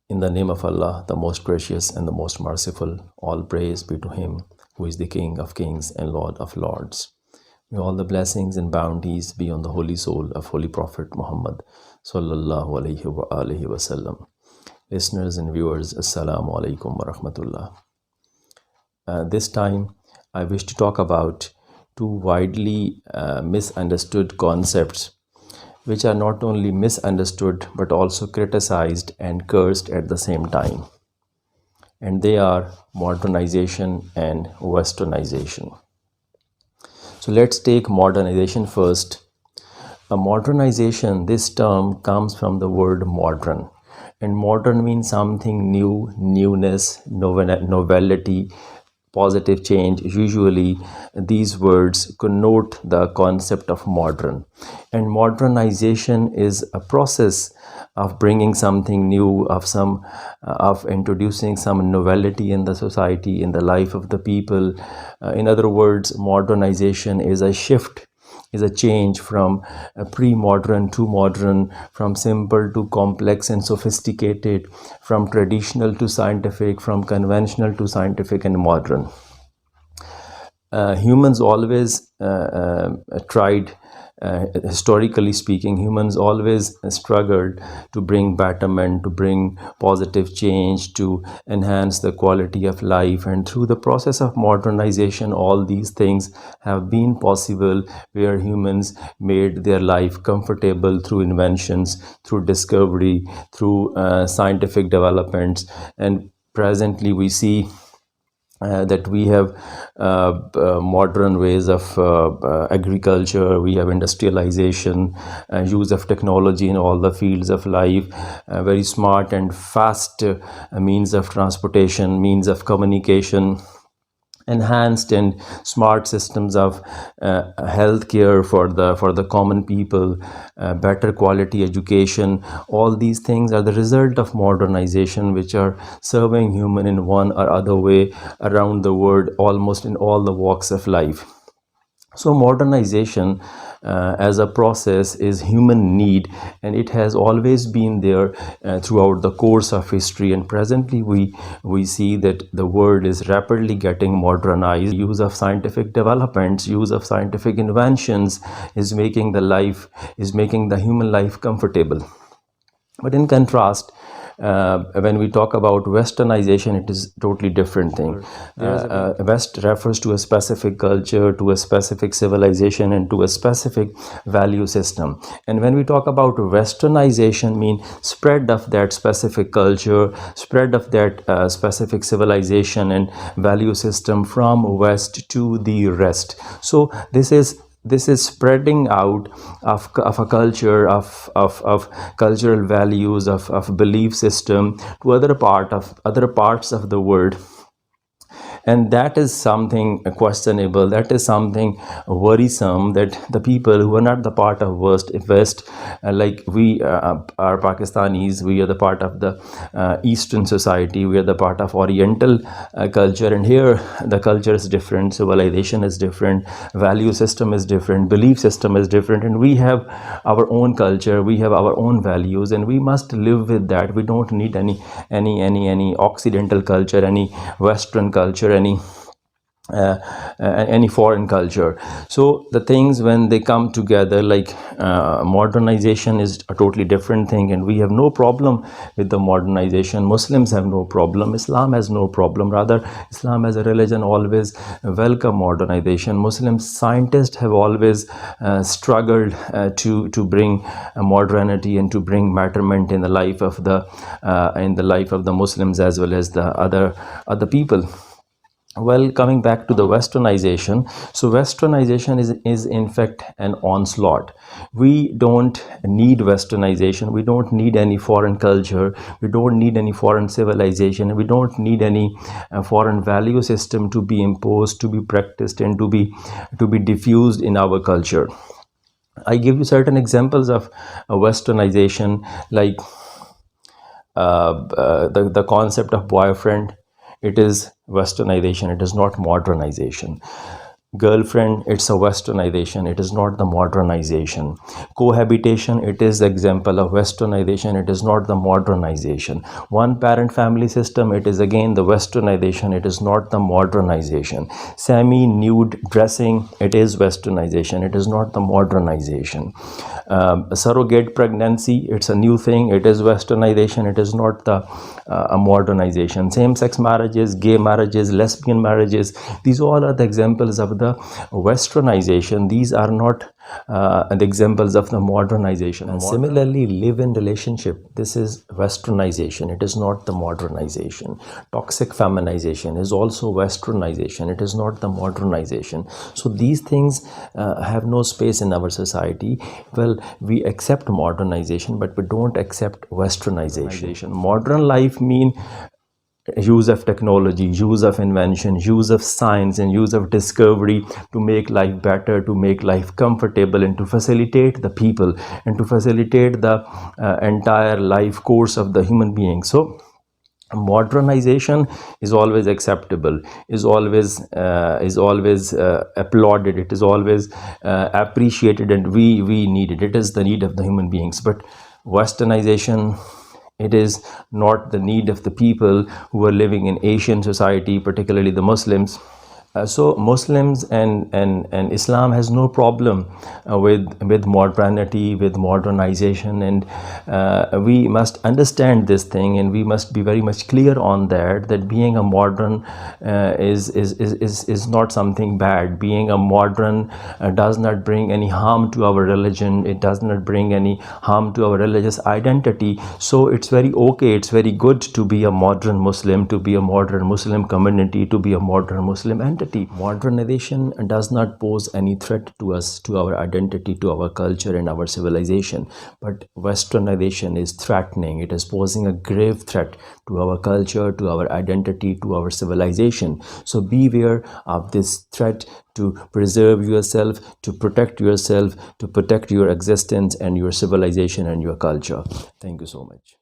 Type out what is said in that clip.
In the name of Allah, the most gracious and the most merciful, all praise be to Him who is the King of kings and Lord of lords. May all the blessings and bounties be on the holy soul of Holy Prophet Muhammad sallallahu alaihi wa alihi wasallam. Listeners and viewers, Assalamu alaikum wa rahmatullah. This time, I wish to talk about two widely misunderstood concepts, which are not only misunderstood but also criticized and cursed at the same time. And they are modernization and westernization. So let's take modernization first. A modernization, this term comes from the word modern. And modern means something new, newness, novelty, positive change. Usually these words connote the concept of modern, and modernization is a process of bringing something new, of introducing some novelty in the society, in the life of the people. In other words, modernization is a shift, is a change from pre-modern to modern, from simple to complex and sophisticated, from traditional to scientific, from conventional to scientific and modern. Humans always tried, historically speaking, humans always struggled to bring betterment, to bring positive change, to enhance the quality of life. And through the process of modernization, all these things have been possible, where humans made their life comfortable through inventions, through discovery, through scientific developments. And presently we see that we have modern ways of agriculture, we have industrialization, use of technology in all the fields of life, very smart and fast means of transportation, means of communication, enhanced and smart systems of healthcare for the common people, better quality education. All these things are the result of modernization, which are serving human in one or other way around the world, almost in all the walks of life. So modernization as a process is human need, and it has always been there throughout the course of history. And presently we see that the world is rapidly getting modernized. Use of scientific developments, use of scientific inventions is making the human life comfortable. But in contrast, when we talk about westernization, it is a totally different thing. West refers to a specific culture, to a specific civilization, and to a specific value system. And when we talk about westernization, mean spread of that specific culture, spread of that specific civilization and value system from west to the rest. So this is spreading out of a culture, of cultural values, of belief system to other parts of the world. And that is something questionable, that is something worrisome, that the people who are not the part of West, like we are Pakistanis, we are the part of the Eastern society, we are the part of Oriental culture, and here the culture is different, civilization is different, value system is different, belief system is different, and we have our own culture, we have our own values, and we must live with that. We don't need any Occidental culture, any Western culture, any foreign culture. So the things, when they come together, like modernization is a totally different thing, and we have no problem with the modernization. Muslims have no problem, Islam has no problem. Rather, Islam as a religion always welcome modernization. Muslim scientists have always struggled to bring modernity and to bring betterment in the life of the Muslims as well as the other people. Well, coming back to the westernization, so westernization is in fact an onslaught. We don't need westernization, we don't need any foreign culture, we don't need any foreign civilization, we don't need any foreign value system to be imposed, to be practiced, and to be diffused in our culture. I give you certain examples of westernization, like the concept of boyfriend. It is westernization, it is not modernization. Girlfriend, it's a westernization, it is not the modernization. Cohabitation, it is the example of westernization, it is not the modernization. One parent family system, it is again the westernization, it is not the modernization. Semi nude dressing, it is westernization, it is not the modernization. Surrogate pregnancy, it's a new thing, it is westernization, it is not the a modernization. Same sex marriages, gay marriages, lesbian marriages, these all are the examples of the westernization. These are not the examples of the modernization. And similarly, live in relationship, this is westernization, it is not the modernization. Toxic feminization is also westernization, it is not the modernization. So these things have no space in our society. Well, we accept modernization, but we don't accept westernization. Modern life mean use of technology, use of invention, use of science, and use of discovery to make life better, to make life comfortable, and to facilitate the people, and to facilitate the entire life course of the human being. So modernization is always acceptable, is always applauded, it is always appreciated, and we need it, it is the need of the human beings. But westernization, it is not the need of the people who are living in Asian society, particularly the Muslims. So Muslims and Islam has no problem with modernity, with modernization, and we must understand this thing, and we must be very much clear on that being a modern is not something bad. Being a modern does not bring any harm to our religion, it does not bring any harm to our religious identity. So it's very okay, it's very good to be a modern Muslim, to be a modern Muslim community, to be a modern Muslim entity. Modernization does not pose any threat to us, to our identity, to our culture and our civilization. But westernization is threatening, it is posing a grave threat to our culture, to our identity, to our civilization. So beware of this threat, to preserve yourself, to protect yourself, to protect your existence and your civilization and your culture. Thank you so much.